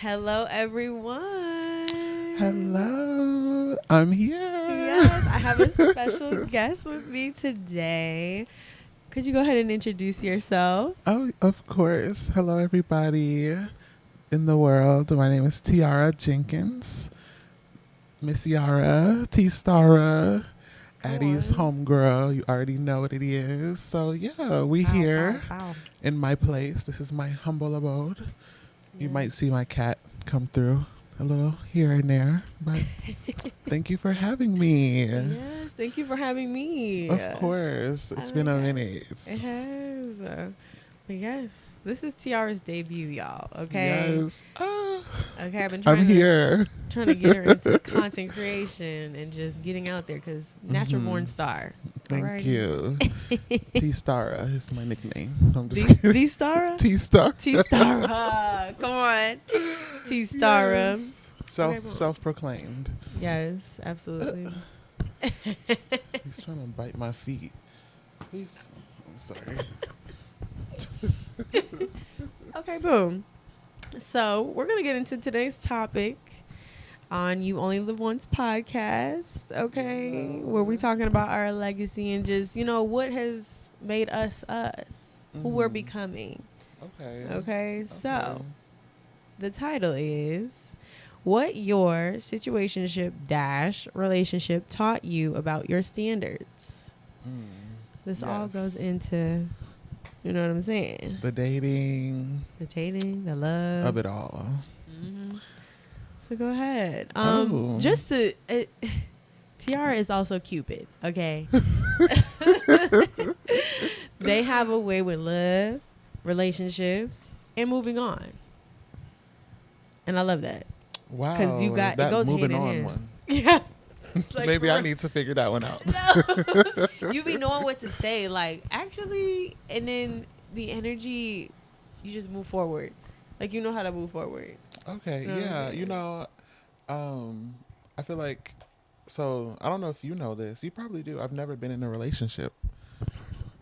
Hello, everyone. Hello, I'm here. Yes, I have a special guest with me today. Could you go ahead and introduce yourself? Oh, of course. Hello, everybody in the world. My name is Teeyara Jenkins. Miss Yara, T-Stara, Addie's homegirl. You already know what it is. So, yeah, we here Wow. in my place. This is my humble abode. You might see my cat come through a little here and there, but thank you for having me. Yes, thank you for having me. Of course. It's been a minute. It has. But yes, this is Tiara's debut, y'all. Okay. Yes. Okay, I've been I'm here. trying to get her into content creation and just getting out there because natural born star. Thank you. T-Stara is my nickname. I'm just kidding. T-Stara? T-Star. T-Stara. Come on. T-Stara. Yes. Self-proclaimed. Yes, absolutely. He's trying to bite my feet. Please. I'm sorry. Okay, boom. So we're going to get into today's topic on You Only Live Once podcast, okay, where we're talking about our legacy and just, what has made us us, who we're becoming. Okay, so the title is What Your Situationship - Relationship Taught You About Your Standards. This all goes into, you know what I'm saying? The dating, the love. Of it all. Mm-hmm. So go ahead. Teeyara is also Cupid, okay? They have a way with love, relationships, and moving on. And I love that. Wow. Because it goes moving hand in on hand. one. Yeah. Like, maybe I need to figure that one out. No. You be knowing what to say, like, actually, and then the energy, you just move forward. Like, you know how to move forward. Okay, yeah. I feel like, so I don't know if you know this. You probably do. I've never been in a relationship.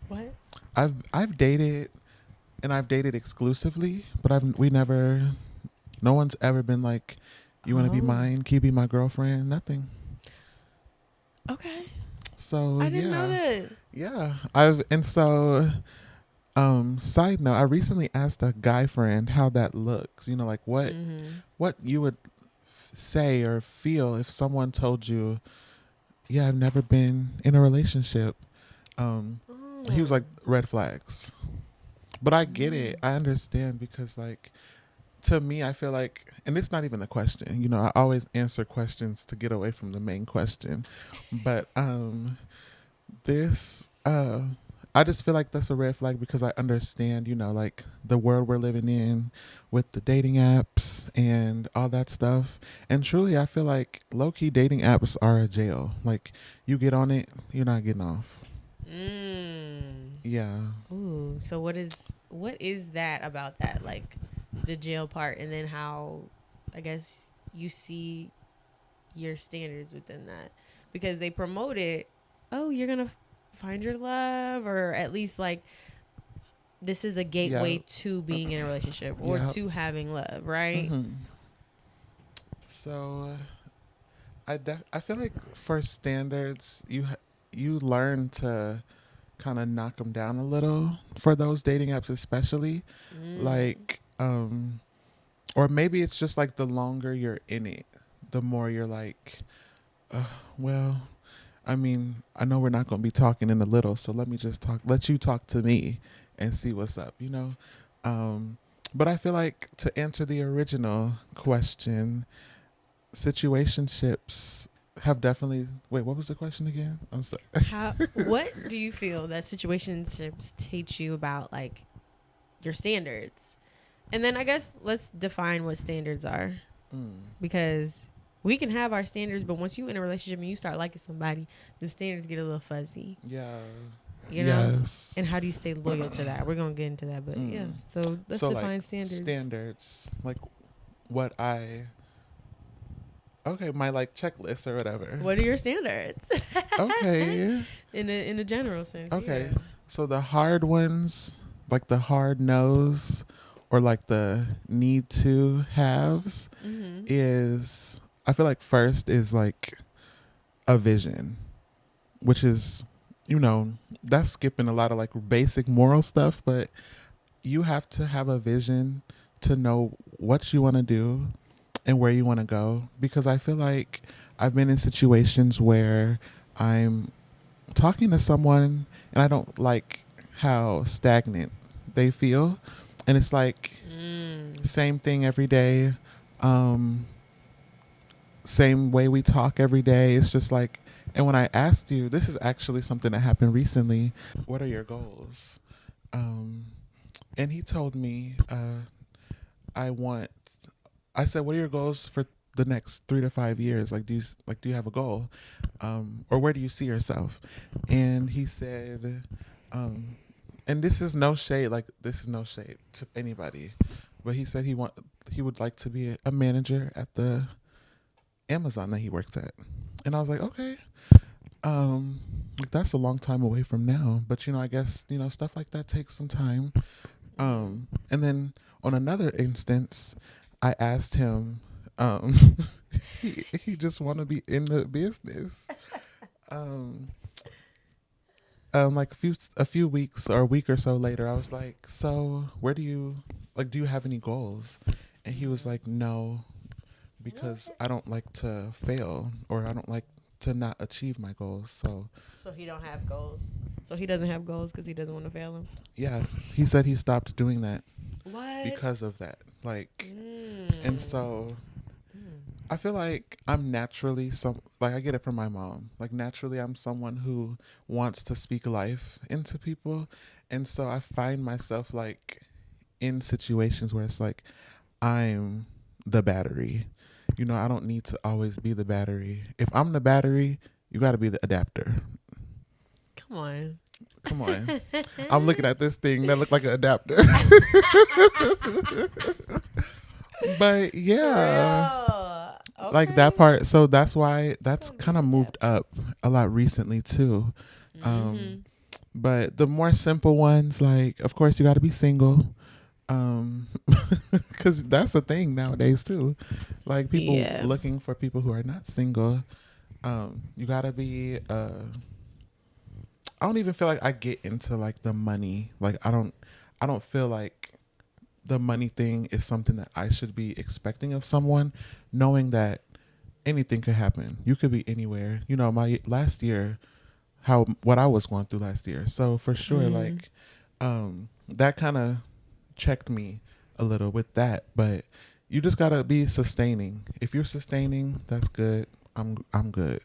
What? I've dated, and I've dated exclusively, but no one's ever been like, you want to be mine? Can you be my girlfriend? Nothing. Okay. So I didn't know that. Yeah. Side note, I recently asked a guy friend how that looks. Like what you would say or feel if someone told you, yeah, I've never been in a relationship. He was like, red flags. But I get it. I understand because, like, to me, I feel like, and it's not even the question, I always answer questions to get away from the main question. But I just feel like that's a red flag because I understand, like the world we're living in with the dating apps and all that stuff. And truly, I feel like low-key dating apps are a jail. Like, you get on it, you're not getting off. Yeah. Ooh, so what is that about that? Like, the jail part, and then how, I guess, you see your standards within that, because they promote it. Oh, you're gonna find your love, or at least like this is a gateway to being in a relationship or to having love, right? So, I feel like for standards, you learn to kind of knock them down a little for those dating apps, especially like. Or maybe it's just like the longer you're in it, the more you're like, well, I mean, I know we're not going to be talking in a little, so let you talk to me and see what's up, But I feel like to answer the original question, situationships have definitely, wait, what was the question again? I'm sorry. What do you feel that situationships teach you about, like, your standards? And then I guess let's define what standards are. Because we can have our standards, but once you're in a relationship and you start liking somebody, the standards get a little fuzzy. Yeah. You know? Yes. And how do you stay loyal to that? We're going to get into that, but yeah. So let's define like standards. Standards, like my like checklist or whatever. What are your standards? Okay. In a general sense. Okay. Yeah. So the hard ones, like the hard no's, or like the need to haves is, I feel like first is like a vision, which is, that's skipping a lot of like basic moral stuff, but you have to have a vision to know what you want to do and where you want to go. Because I feel like I've been in situations where I'm talking to someone and I don't like how stagnant they feel. And it's like same thing every day. Um, Same way we talk every day. It's just like, and when I asked you, this is actually something that happened recently. What are your goals? Um, and he told me, I want. I said, what are your goals for the next 3 to 5 years? Like, do you have a goal, or where do you see yourself? And he said, um, and this is no shade. Like, this is no shade to anybody, but he said he would like to be a manager at the Amazon that he works at. And I was like, okay. Like that's a long time away from now, but I guess stuff like that takes some time. And then on another instance, I asked him, he just want to be in the business. Like a few weeks or a week or so later, I was like, so where do you do you have any goals? And he was like, no, because I don't like to fail, or I don't like to not achieve my goals. So he don't have goals. So he doesn't have goals because he doesn't want to fail them. Yeah, he said he stopped doing that. What? Because of that. And so I feel like I'm naturally I get it from my mom. Like naturally I'm someone who wants to speak life into people. And so I find myself like in situations where it's like I'm the battery. I don't need to always be the battery. If I'm the battery, you got to be the adapter. Come on. I'm looking at this thing that looked like an adapter. But yeah, okay. like that part. So that's why that's kind of moved up a lot recently too. But the more simple ones, like of course you got to be single. Because that's a thing nowadays too. Like people looking for people who are not single. You gotta be. I don't even feel like I get into like the money. Like I don't feel like the money thing is something that I should be expecting of someone, knowing that anything could happen. You could be anywhere. My last year, what I was going through last year. So for sure, like, that kind of checked me a little with that. But you just gotta be sustaining. If you're sustaining, that's good. I'm good.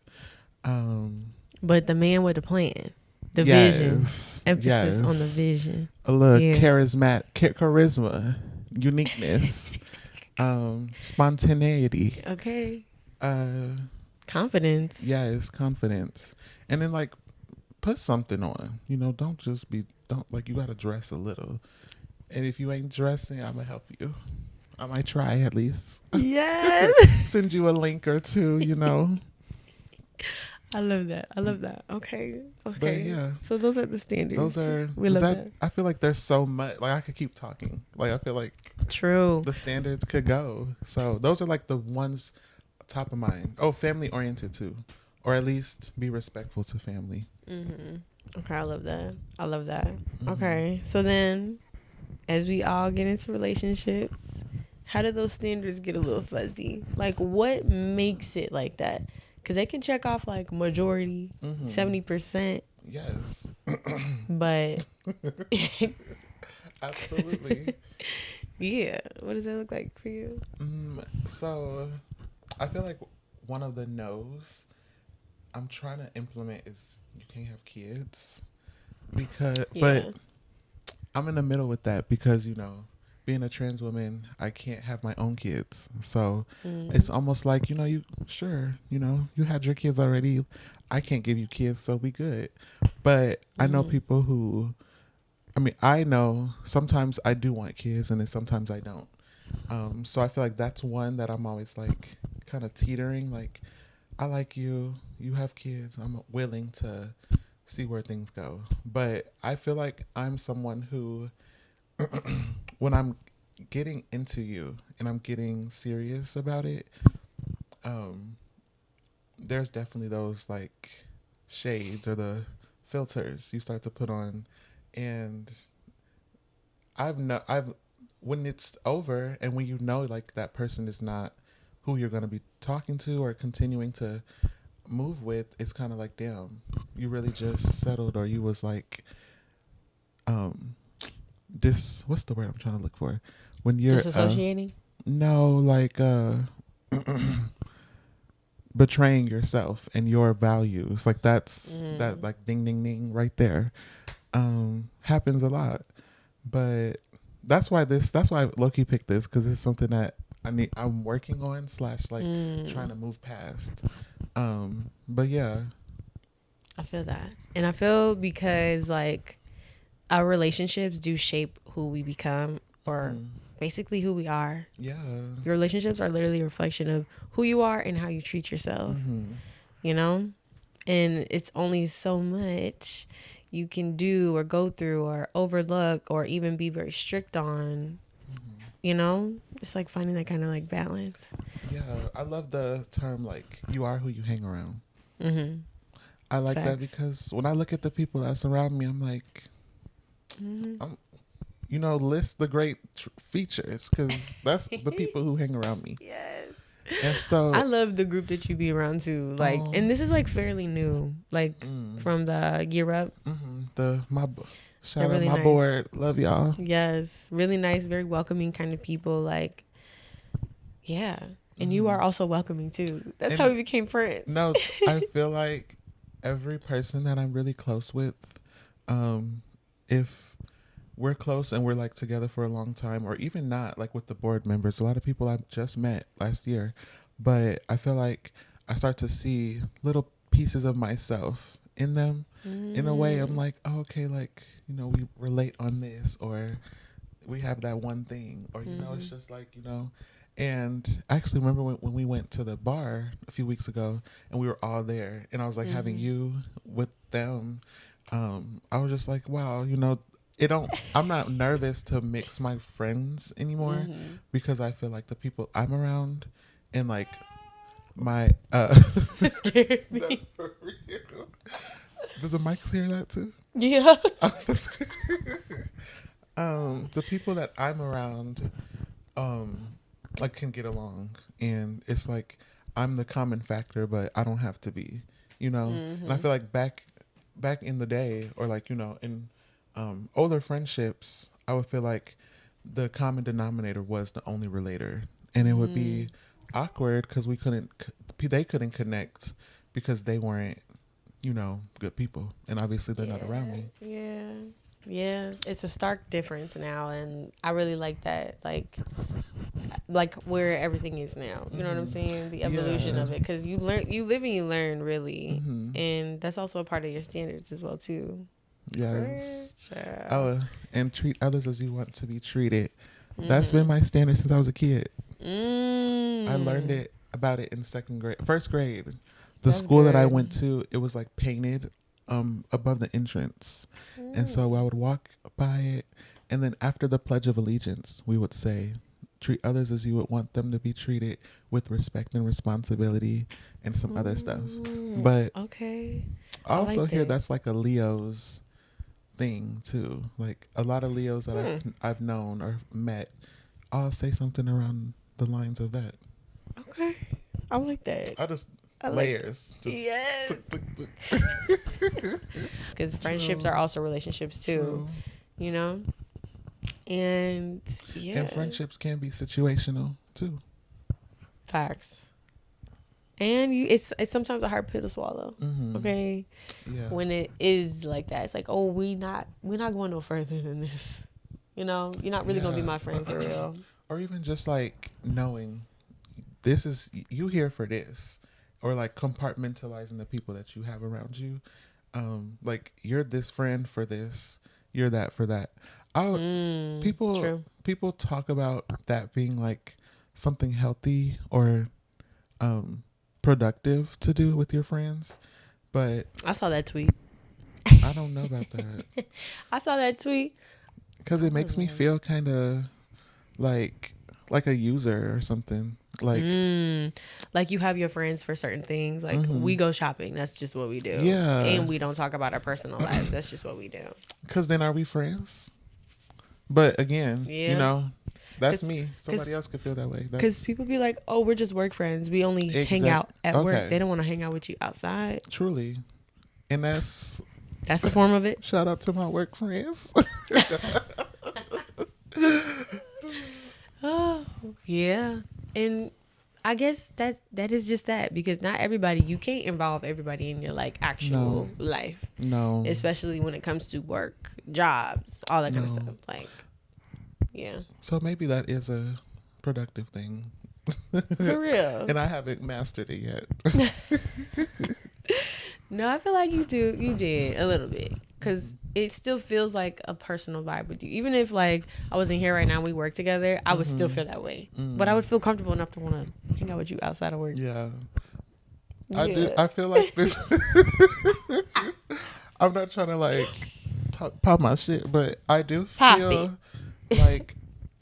But the man with the plan. The vision. Emphasis on the vision. A little charisma, uniqueness, spontaneity. Okay. Confidence. Yes, confidence. And then like put something on. Don't just be you gotta dress a little. And if you ain't dressing, I'm gonna help you. I might try at least. Yes. Send you a link or two, I love that. Okay. But yeah. So those are the standards. We love that. I feel like there's so much. Like I could keep talking. Like I feel like true. The standards could go. So those are like the ones top of mind. Oh, family oriented too, or at least be respectful to family. Okay, I love that. Okay, so then, as we all get into relationships, how do those standards get a little fuzzy? Like, what makes it like that? Because they can check off like majority, 70%. Yes. But absolutely. Yeah. What does that look like for you? So I feel like one of the no's I'm trying to implement is you can't have kids but I'm in the middle with that because being a trans woman, I can't have my own kids. So it's almost like, you had your kids already. I can't give you kids, so we good. But I know people who, I know sometimes I do want kids and then sometimes I don't. So I feel like that's one that I'm always like kind of teetering. Like, I like you, you have kids. I'm willing to see where things go. But I feel like I'm someone who, when I'm getting into you and I'm getting serious about it, there's definitely those like shades or the filters you start to put on, and I've when it's over and when you know like that person is not who you're going to be talking to or continuing to move with, it's kind of like, damn, you really just settled, or you was like, um this, what's the word I'm trying to look for, when you're Disassociating. no, like betraying yourself and your values, like that's that, like ding ding ding right there. Happens a lot, but that's why Loki picked this, because it's something that I'm working on slash like trying to move past. But yeah, I feel that, and I feel because like our relationships do shape who we become, or basically who we are. yeah, Your relationships are literally a reflection of who you are and how you treat yourself. You know, and it's only so much you can do or go through or overlook or even be very strict on. You know, it's like finding that kind of like balance. yeah. I love the term like you are who you hang around. I like Facts. that, because when I look at the people that surround me, I'm like, list the great features, because that's the people who hang around me. Yes. And so I love the group that you be around too. Like, and this is like fairly new, like from the Gear Up. Shout out really my nice. board. Love y'all. Yes, really nice, very welcoming kind of people. Like, yeah, and you are also welcoming too. That's how we became friends. No, I feel like every person that I'm really close with, if we're close and we're like together for a long time, or even not, like with the board members, a lot of people I've just met last year, but I feel like I start to see little pieces of myself in them. In a way, I'm like, oh, okay, like, we relate on this, or we have that one thing, or, it's just like, and I actually remember when we went to the bar a few weeks ago and we were all there, and I was like having you with them. I was just like, wow, I'm not nervous to mix my friends anymore, because I feel like the people I'm around and like my It scared me. for real. Did the mics hear that too? Yeah. The people that I'm around, like can get along, and it's like I'm the common factor, but I don't have to be, And I feel like back in the day, or like in older friendships, I would feel like the common denominator was the only relator, and it would be awkward because they couldn't connect because they weren't good people, and obviously they're not around me. Yeah, it's a stark difference now, and I really like that, like where everything is now, you know what I'm saying, the evolution of it, because you live and you learn, really. And that's also a part of your standards as well too. Yes. Sure. Oh, and treat others as you want to be treated. That's been my standard since I was a kid. I learned about it in first grade. The school that I went to, it was like painted above the entrance. And so I would walk by it, and then after the Pledge of Allegiance, we would say, treat others as you would want them to be treated, with respect and responsibility, and some other stuff. But okay, I also hear that's like a Leo's thing too. Like a lot of Leos that I've known or met, I'll say something around the lines of that. Okay, I like that. Layers. Yes. Because friendships are also relationships too. True. And and friendships can be situational too. Facts. And it's sometimes a hard pill to swallow. Okay. Yeah. When it is like that, it's like, oh, we're not going no further than this. You're not really gonna be my friend for real. Or even just like knowing this is you here for this, or like compartmentalizing the people that you have around you. Like you're this friend for this, you're that for that. People talk about that being like something healthy or productive to do with your friends, but I saw that tweet. I don't know about that. I saw that tweet because it makes me feel kind of like a user or something. Like, like you have your friends for certain things. Like we go shopping. That's just what we do. Yeah. And we don't talk about our personal lives. That's just what we do. Because then are we friends? But again, you know, that's me. Somebody else could feel that way. Because people be like, oh, we're just work friends. We only hang out at work. They don't want to hang out with you outside. Truly. And that's the form of it. Shout out to my work friends. Oh, yeah. And I guess that is just that, because not everybody, you can't involve everybody in your like actual life. No. Especially when it comes to work, jobs, all that kind of stuff. Like, yeah. So maybe that is a productive thing. For real. And I haven't mastered it yet. No, I feel like you did a little bit, because it still feels like a personal vibe with you. Even if like I wasn't here right now, we work together, I would still feel that way. But I would feel comfortable enough to want to hang out with you outside of work. Yeah. I do. I feel like this. I'm not trying to like pop my shit, but I do feel like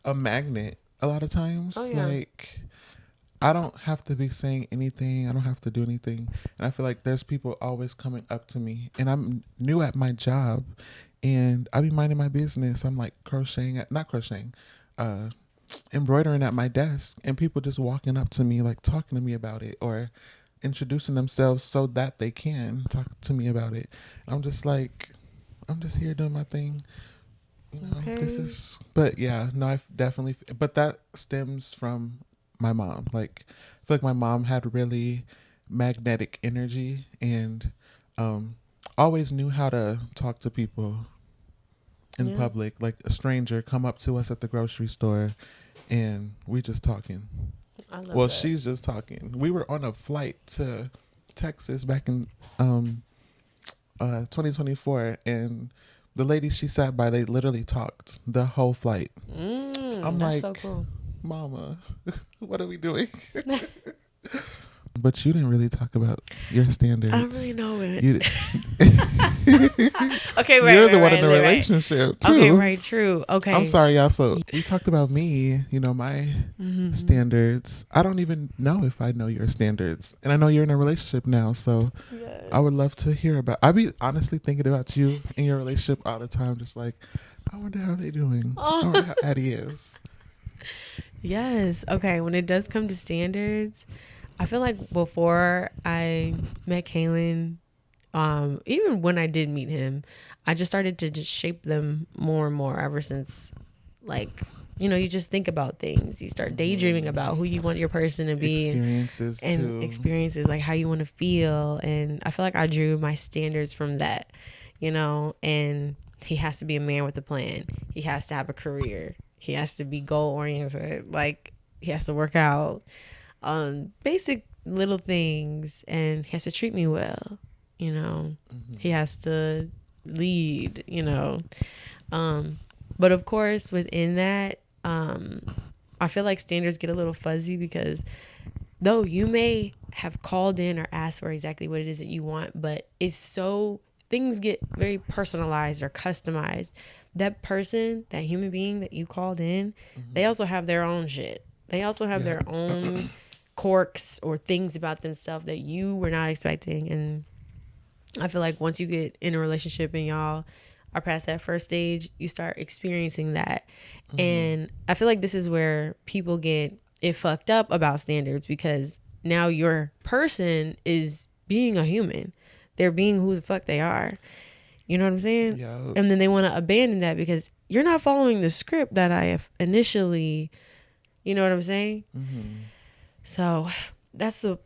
a magnet a lot of times. Oh, yeah. Like, I don't have to be saying anything. I don't have to do anything. And I feel like there's people always coming up to me. And I'm new at my job. And I be minding my business. I'm like embroidering at my desk. And people just walking up to me, like talking to me about it. Or introducing themselves so that they can talk to me about it. And I'm just like, I'm just here doing my thing. You know, but yeah, no, I definitely, but that stems from my mom. Like, I feel like my mom had really magnetic energy and always knew how to talk to people in public. Like a stranger come up to us at the grocery store and we just talking. I love that. She's just talking. We were on a flight to Texas back in 2024, and the lady she sat by, they literally talked the whole flight. I'm like, so cool. Mama, what are we doing? But you didn't really talk about your standards. I don't really know it. Okay, right. You're the one in the relationship, too. Okay, right, true. Okay. I'm sorry, y'all. So we talked about me, you know, my standards. I don't even know if I know your standards. And I know you're in a relationship now, so I would love to hear about. I be honestly thinking about you in your relationship all the time, just like, I wonder how they doing. I wonder how Addie is. Yes. Okay, when it does come to standards, I feel like before I met Kaylin, even when I did meet him, I just started to just shape them more and more ever since, like, you know, you just think about things. You start daydreaming about who you want your person to be. Experiences, like how you want to feel. And I feel like I drew my standards from that, you know, and he has to be a man with a plan. He has to have a career. He has to be goal oriented. Like, he has to work out. Basic little things, and he has to treat me well, you know. He has to lead, you know. But of course within that, I feel like standards get a little fuzzy, because though you may have called in or asked for exactly what it is that you want, but it's so, things get very personalized or customized. That person, that human being that you called in, they also have their own shit. They also have their own quirks or things about themselves that you were not expecting. And I feel like once you get in a relationship and y'all are past that first stage, you start experiencing that. And I feel like this is where people get it fucked up about standards, because now your person is being a human. They're being who the fuck they are. You know what I'm saying? Yeah. And then they want to abandon that because you're not following the script that I have initially, you know what I'm saying? So that's the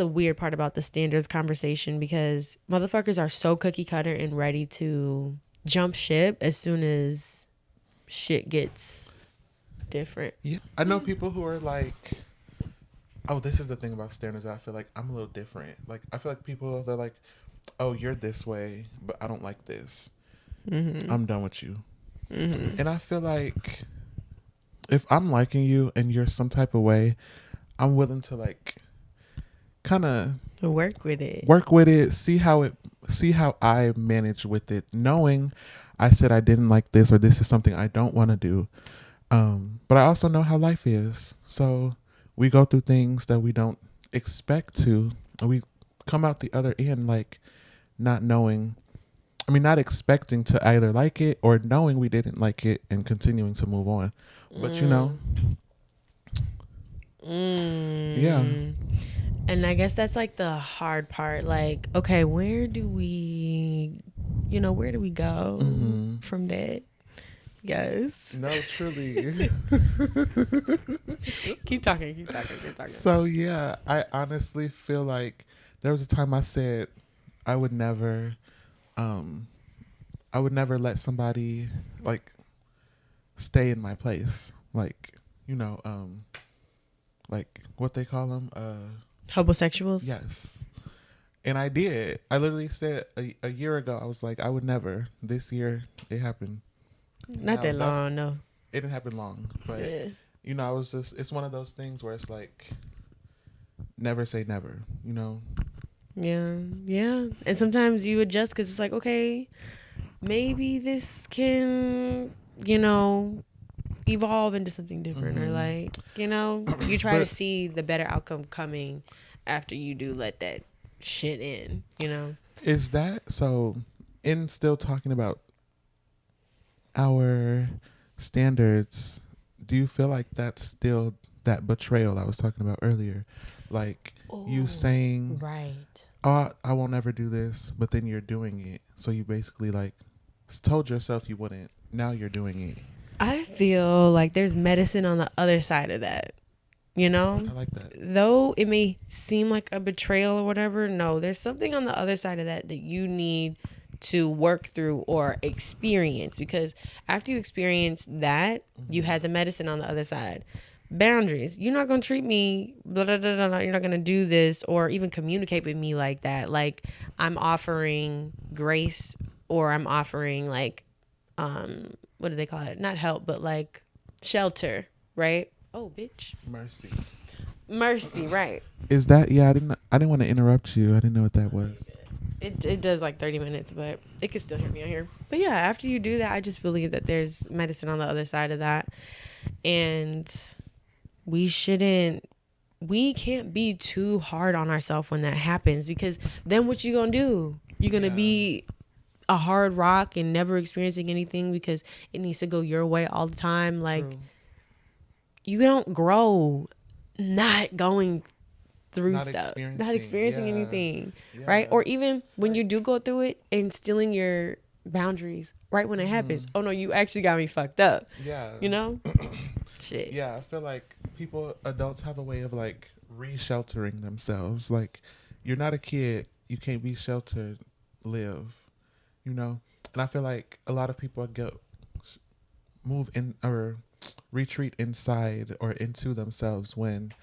weird part about the standards conversation, because motherfuckers are so cookie cutter and ready to jump ship as soon as shit gets different. Yeah. I know people who are like, oh, this is the thing about standards. I feel like I'm a little different. Like, I feel like people, they're like, oh, you're this way, but I don't like this. I'm done with you. And I feel like if I'm liking you and you're some type of way, I'm willing to like kind of work with it, see how I manage with it, knowing I said I didn't like this, or this is something I don't want to do. But I also know how life is. So we go through things that we don't expect to. And we come out the other end like not knowing, not expecting to either like it or knowing we didn't like it and continuing to move on. But yeah. And I guess that's like the hard part. Like, okay, where do we go from that? Yes. No, truly. Keep talking. So yeah, I honestly feel like there was a time I said I would never let somebody like stay in my place. Like, like what they call them, Homosexuals? yes. And I did. I literally said a year ago, I was like, I would never. This year, it happened. Not that long, no. It didn't happen long. But, I was just, it's one of those things where it's like, never say never, Yeah. And sometimes you adjust because it's like, okay, maybe this can, evolve into something different. Or like, you try to see the better outcome coming after you do let that shit in, Is that so? In still talking about our standards, do you feel like that's still that betrayal I was talking about earlier? Like you saying, right, oh, I won't ever do this, but then you're doing it. So you basically like told yourself you wouldn't. Now you're doing it. I feel like there's medicine on the other side of that. I like that. Though it may seem like a betrayal or whatever, no, there's something on the other side of that you need to work through or experience, because after you experience that, you had the medicine on the other side. Boundaries. You're not going to treat me, blah, blah, blah, blah, you're not going to do this or even communicate with me like that. Like I'm offering grace, or I'm offering like, what do they call it? Not help, but like shelter, right? Oh, bitch. Mercy, right. Is that, yeah, I didn't want to interrupt you. I didn't know what that was. It does like 30 minutes, but it can still hear me out here. But yeah, after you do that, I just believe that there's medicine on the other side of that. And we can't be too hard on ourselves when that happens, because then what you gonna do? You're gonna be a hard rock and never experiencing anything because it needs to go your way all the time. Like, true. You don't grow not going through stuff, not experiencing anything, right? Or even when you do go through it, instilling your boundaries right when it happens. Oh no, you actually got me fucked up. Yeah. Shit. Yeah, I feel like adults have a way of like re-sheltering themselves. Like, you're not a kid, you can't be sheltered, live, And I feel like a lot of people move in or retreat inside or into themselves when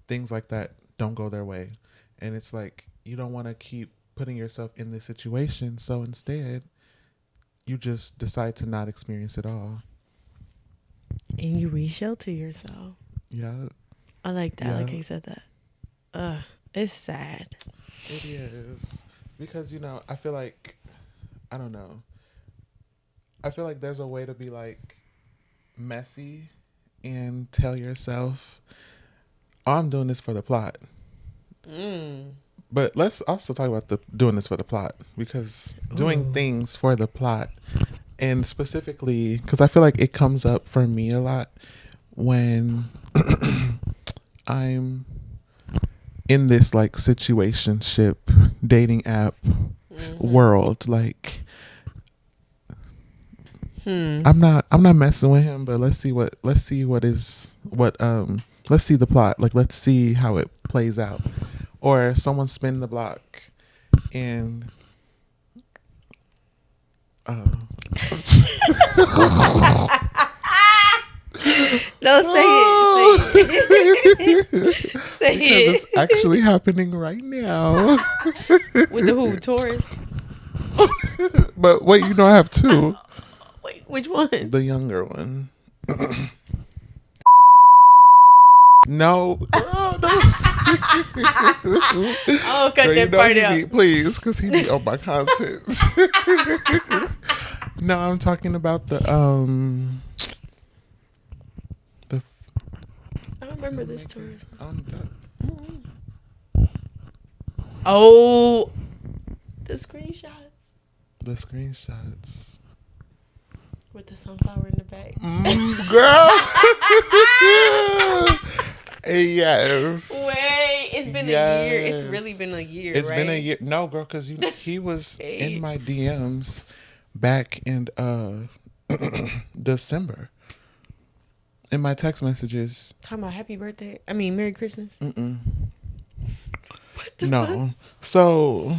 things like that don't go their way. And it's like, you don't want to keep putting yourself in this situation. So instead, you just decide to not experience it all. And you re-shelter yourself. Yeah. I like that. Yeah. I like how you said that. It's sad. It is. Because, I feel like, I don't know. I feel like there's a way to be like messy and tell yourself, oh, I'm doing this for the plot. But let's also talk about doing this for the plot, because doing things for the plot, and specifically because I feel like it comes up for me a lot when I'm in this like situationship dating app world. Like, I'm not messing with him, but let's see the plot. Like, let's see how it plays out. Or someone spin the block and no, say it. Say because it's actually happening right now. With the who? Taurus? But wait, I have two. Wait, which one? The younger one. No. Oh, cut that part out. Please, because he need on my content. No, I'm talking about the remember this story. On Oh, the screenshots the screenshots. with the sunflower in the back. Girl. Yes. Wait, it's been a year. It's really been a year. It's right? been a year. No, girl, because he was in my DMs back in December. In my text messages. Talking about happy birthday. I mean, Merry Christmas. Mm-mm. What the No. So,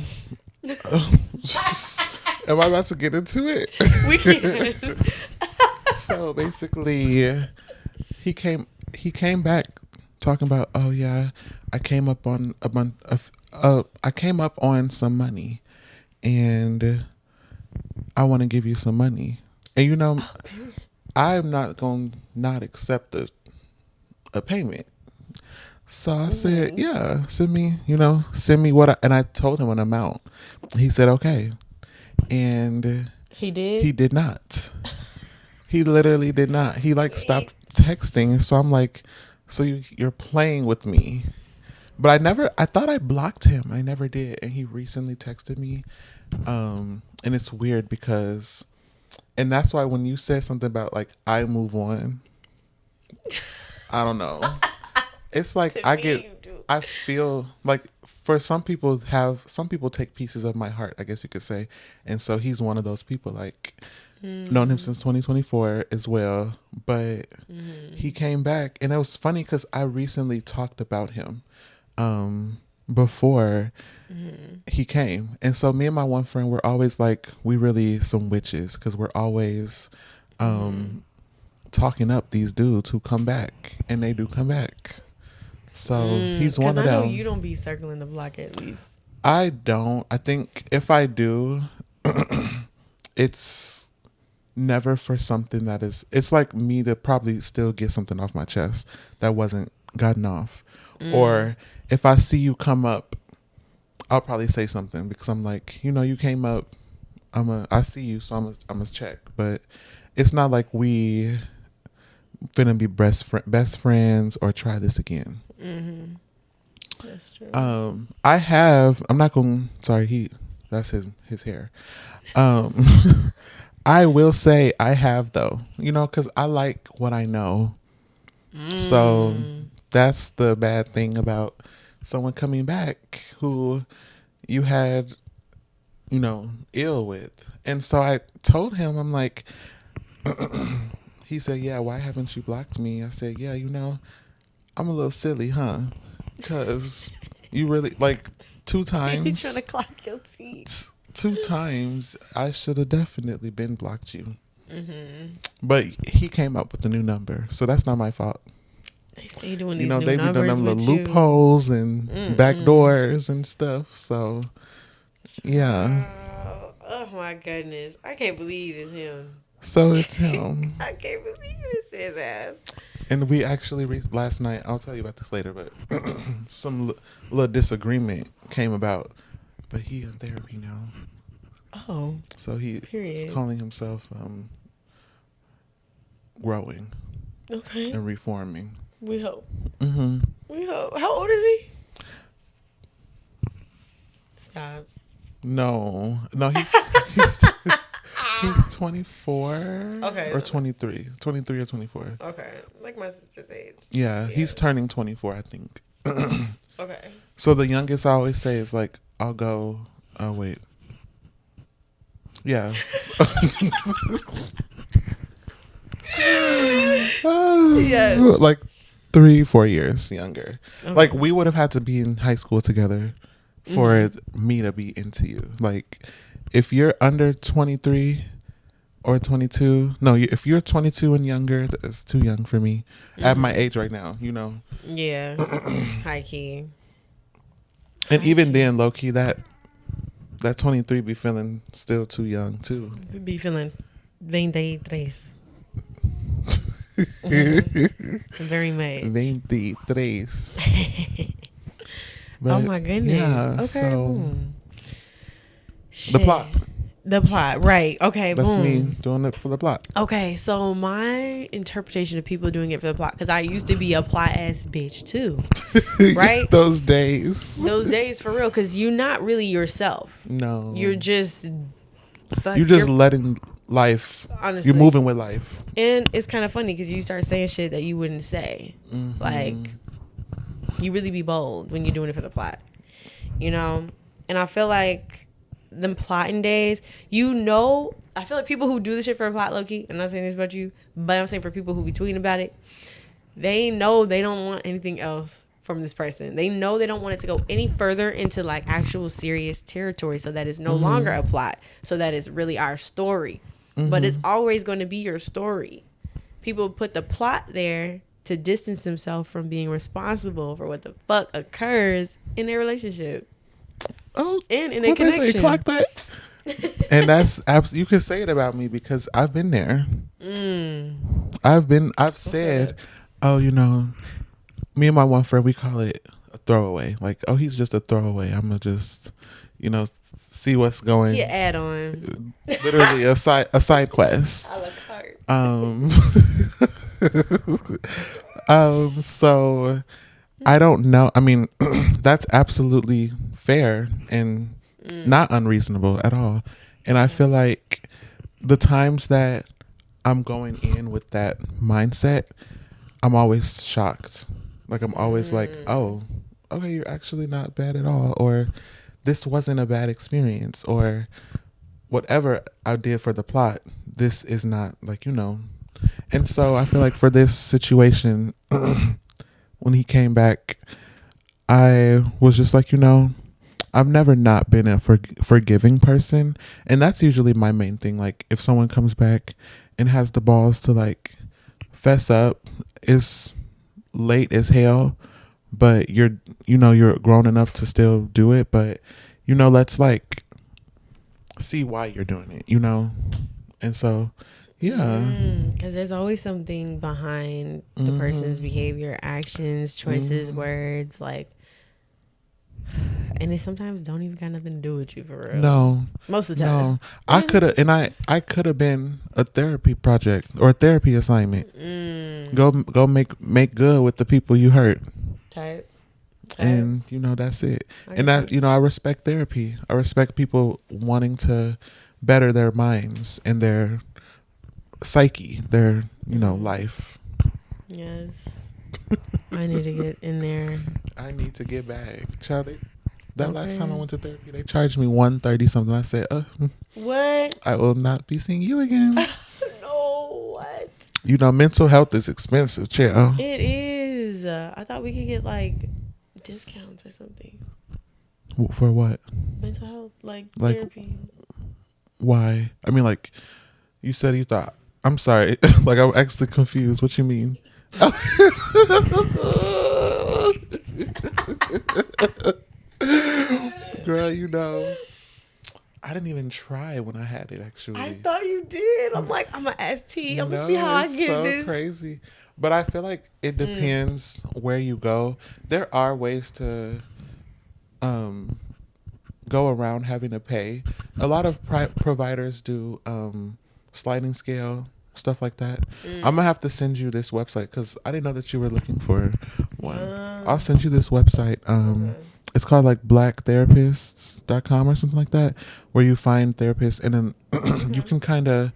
am I about to get into it? We can. So basically, he came back talking about, oh yeah, I came up on I came up on some money, and I want to give you some money, and I'm not gonna not accept a payment. So I said, yeah, send me and I told him an amount. He said, okay. And He did? He did not. He literally did not. He stopped texting. So I'm like, so you're playing with me. But I thought I blocked him. I never did. And he recently texted me. And it's weird because, and that's why when you said something about I move on, I don't know. It's like I feel like for some people take pieces of my heart, I guess you could say. And so he's one of those people, known him since 2024 as well. But he came back, and it was funny because I recently talked about him before he came. And so me and my one friend were always we really some witches because we're always talking up these dudes who come back, and they do come back. So he's one of them. Because I know you don't be circling the block at least. I don't. I think if I do, it's never for something that is. It's like me to probably still get something off my chest that wasn't gotten off. Or if I see you come up, I'll probably say something because I'm like, you came up. I see you, so I must check. But it's not like we finna be best friends or try this again. That's true. I'm not going to, sorry, that's his hair. I will say I have though, cause I like what I know. So that's the bad thing about someone coming back who you had, ill with. And so I told him, I'm like, he said, yeah, why haven't you blocked me? I said, yeah, I'm a little silly, huh? Because you really, 2 times. He's trying to clock your teeth. 2 times, I should have definitely been blocked you. But he came up with a new number, so that's not my fault. They stay doing these they new be doing numbers them with little you. loopholes and back doors and stuff, so, yeah. Oh my goodness. I can't believe it's him. So it's him. I can't believe it's his ass. And we actually, last night, I'll tell you about this later, but some little disagreement came about. But he in therapy now. Oh. So he's calling himself growing. Okay. And reforming. We hope. We hope. How old is he? Stop. No, he's 24. Okay. Or 23. 23 or 24. Okay. Like my sister's age. Yeah, he's turning 24, I think. Okay. So the youngest I always say is I'll go, oh wait. Yeah. Yes. 3-4 years younger. Okay. We would have had to be in high school together for me to be into you. If you're under 23 or 22, if you're 22 and younger, that's too young for me at my age right now, Yeah. High key. And even then, low key, that 23 be feeling still too young too. Be feeling 23. Very much. 23. Oh my goodness. Yeah, okay. So the plot. The plot, right? Okay, That's boom. me doing it for the plot. Okay, so my interpretation of people doing it for the plot, because I used to be a plot ass bitch too, right? Those days. Those days for real, because you're not really yourself. No. You're just. You're just letting life. Honestly. You're moving with life. And it's kind of funny because you start saying shit that you wouldn't say. Mm-hmm. Like, you really be bold when you're doing it for the plot, you know? And I feel like them plotting days, I feel like people who do this shit for a plot, low-key, I'm not saying this about you, but I'm saying for people who be tweeting about it, they know they don't want anything else from this person. They know they don't want it to go any further into like actual serious territory, so that it's no longer a plot, so that it's really our story. But it's always going to be your story. People put the plot there to distance themselves from being responsible for what the fuck occurs in their relationship. Oh, and in a connection. Clock that. And that's absolutely, you can say it about me because I've been there. I've said, oh, you know, me and my one friend, we call it a throwaway. Like, oh, he's just a throwaway. I'm gonna just, you know, see what's going. Yeah, add on. Literally a side quest. A la carte. So I don't know. I mean, that's absolutely fair and not unreasonable at all. And I feel like the times that I'm going in with that mindset, I'm always shocked. Like, I'm always like, oh, okay, you're actually not bad at all. Or this wasn't a bad experience. Or whatever I did for the plot, this is not, like, you know. And so I feel like for this situation, when he came back, I was just like, you know, I've never not been a forgiving person. And that's usually my main thing. Like, if someone comes back and has the balls to, like, fess up, it's late as hell, but you're grown enough to still do it. But, you know, let's, like, see why you're doing it, you know? And so, yeah. Because there's always something behind the person's behavior, actions, choices, words, like, and it sometimes don't even got nothing to do with you for real. No. Most of the time. No. I could have been a therapy project or a therapy assignment. Go make good with the people you hurt. Type. And, you know, that's it. And that, you know, I respect therapy. I respect people wanting to better their minds and their psyche, their, you know, life. Yes. I need to get in there. I need to get back. Charlie, that last time I went to therapy, they charged me $130 something. I said, what? I will not be seeing you again. No, what? You know, mental health is expensive, chill. It is. I thought we could get, like, discounts or something. For what? Mental health, like therapy. Why? I mean, like, you said you thought. I'm sorry. Like, I'm actually confused. What you mean? Girl, you know, I didn't even try when I had it, actually. I thought you did. I'm like, I'm going to ask T. I'm going to see how I get this. So crazy. But I feel like it depends where you go. There are ways to go around having to pay. A lot of providers do sliding scale, stuff like that. I'm going to have to send you this website because I didn't know that you were looking for one. I'll send you this website. It's called like blacktherapists.com or something like that, where you find therapists and then you can kind of,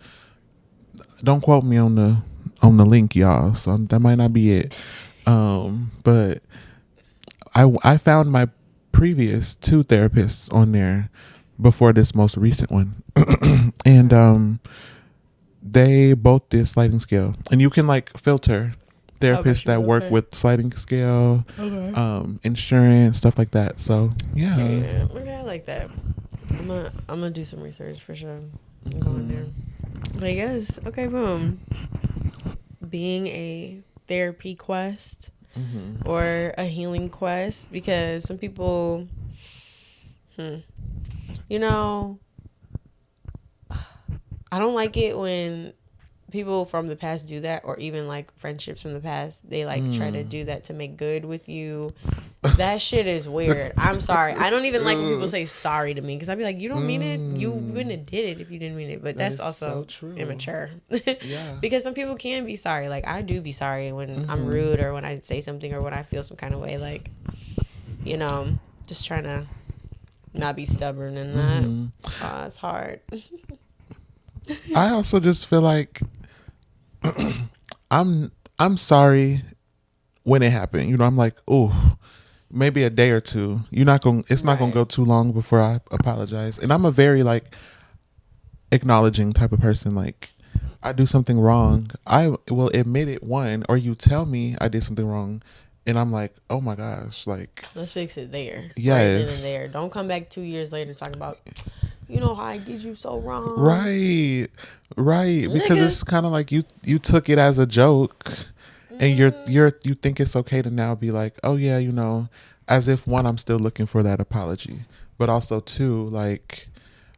don't quote me on the link, y'all. So that might not be it. But I found my previous 2 therapists on there before this most recent one. And they both did sliding scale. And you can like filter therapists that work with sliding scale, insurance, stuff like that. So yeah. Okay, I like that. I'm gonna do some research for sure. I'm going there. But yes, okay, boom. Being a therapy quest or a healing quest, because some people, you know, I don't like it when people from the past do that, or even like friendships from the past, they like try to do that to make good with you That shit is weird. I'm sorry. I don't even like when people say sorry to me because I'd be like, you don't mean it. You wouldn't have did it if you didn't mean it. But That that's is also so true. immature. Yeah. Because some people can be sorry. Like I do be sorry when I'm rude or when I say something or when I feel some kind of way. Like, you know, just trying to not be stubborn in that. It's hard. I also just feel like I'm sorry when it happened. You know, I'm like, oh, maybe a day or two. It's not gonna go too long before I apologize. And I'm a very like acknowledging type of person. Like I do something wrong, I will admit it, or you tell me I did something wrong, and I'm like, oh my gosh, like let's fix it there. Yes. Right then and there. Don't come back 2 years later and talk about, you know how I did you so wrong. Right. Because it's kind of like you took it as a joke, and you think it's okay to now be like, oh yeah, you know, as if one, I'm still looking for that apology, but also two, like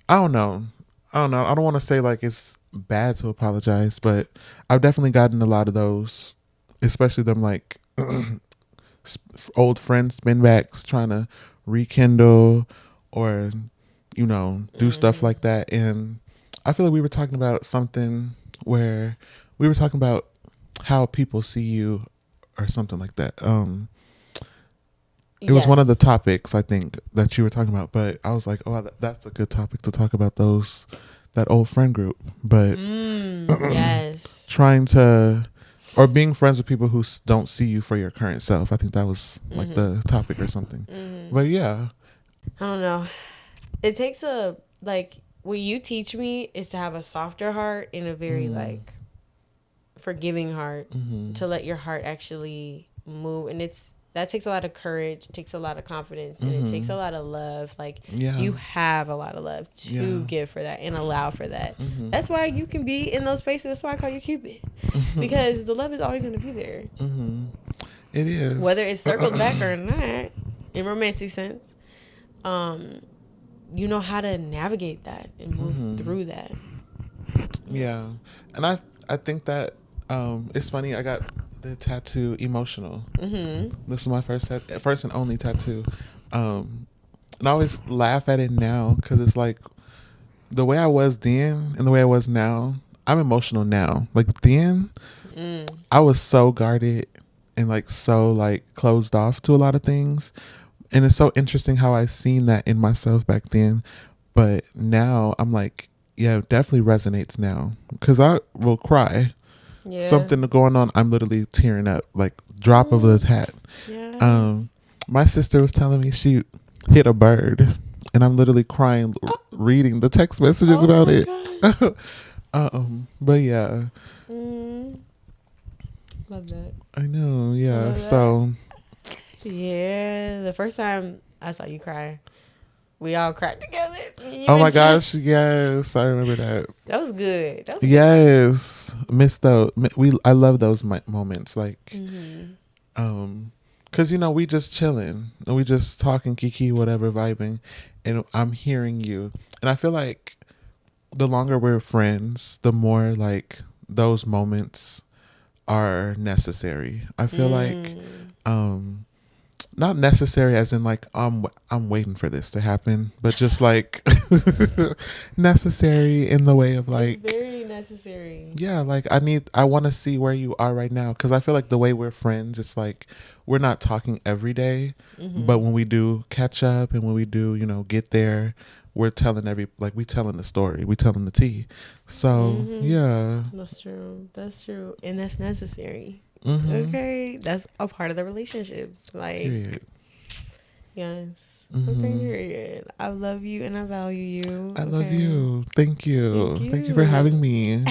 I don't know. I don't want to say like it's bad to apologize, but I've definitely gotten a lot of those, especially them like old friends spin backs trying to rekindle or, you know, do stuff like that. And I feel like we were talking about something where we were talking about how people see you or something like that. It was one of the topics I think that you were talking about, but I was like, oh, that's a good topic to talk about that old friend group. But yes, trying to or being friends with people who don't see you for your current self. I think that was like the topic or something. But yeah, I don't know. It takes what you teach me is to have a softer heart and a very like forgiving heart, to let your heart actually move, and that takes a lot of courage, it takes a lot of confidence, and it takes a lot of love. Like you have a lot of love to give for that and allow for that. That's why you can be in those spaces. That's why I call you Cupid, because the love is always going to be there. It is, whether it's circled back or not in romantic sense. You know how to navigate that and move through that. Yeah. And I think that it's funny, I got the tattoo emotional. This is my first and only tattoo. And I always laugh at it now because it's like the way I was then and the way I was now, I'm emotional now. Like then I was so guarded and like so like closed off to a lot of things. And it's so interesting how I seen that in myself back then. But now I'm like, yeah, it definitely resonates now because I will cry. Yeah. Something going on, I'm literally tearing up, like drop of the hat. Yes. My sister was telling me she hit a bird, and I'm literally crying reading the text messages about it. But yeah. Love that. I know, yeah. So yeah, the first time I saw you cry, we all cried together. Oh my gosh, yes, I remember that. That was good. Yes, missed those. I love those moments, like, cause you know we just chilling and we just talking, kiki, whatever, vibing, and I'm hearing you, and I feel like the longer we're friends, the more like those moments are necessary. I feel like, not necessary as in like I'm waiting for this to happen, but just like necessary in the way of like it's very necessary. Yeah, like I want to see where you are right now, because I feel like the way we're friends, it's like we're not talking every day, but when we do catch up and when we do, you know, get there, we're telling we telling the story, we telling the tea. So yeah, that's true, and that's necessary. Okay, that's a part of the relationships. Like, period. Yes. Okay, period. I love you and I value you. I love you. Thank you. Thank you for having me.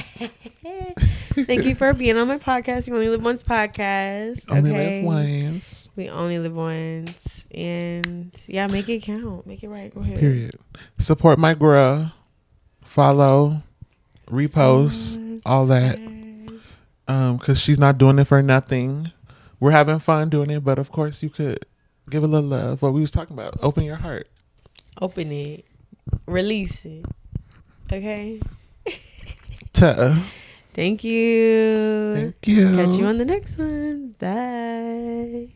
Thank you for being on my podcast. You Only Live Once podcast. Only live once. We only live once. And yeah, make it count. Make it right. Go ahead. Period. Support my girl. Follow. Repost. All that. Because she's not doing it for nothing. We're having fun doing it, but of course you could give a little love. What we was talking about. Open your heart. Open it. Release it. Okay? Thank you. Thank you. Catch you on the next one. Bye.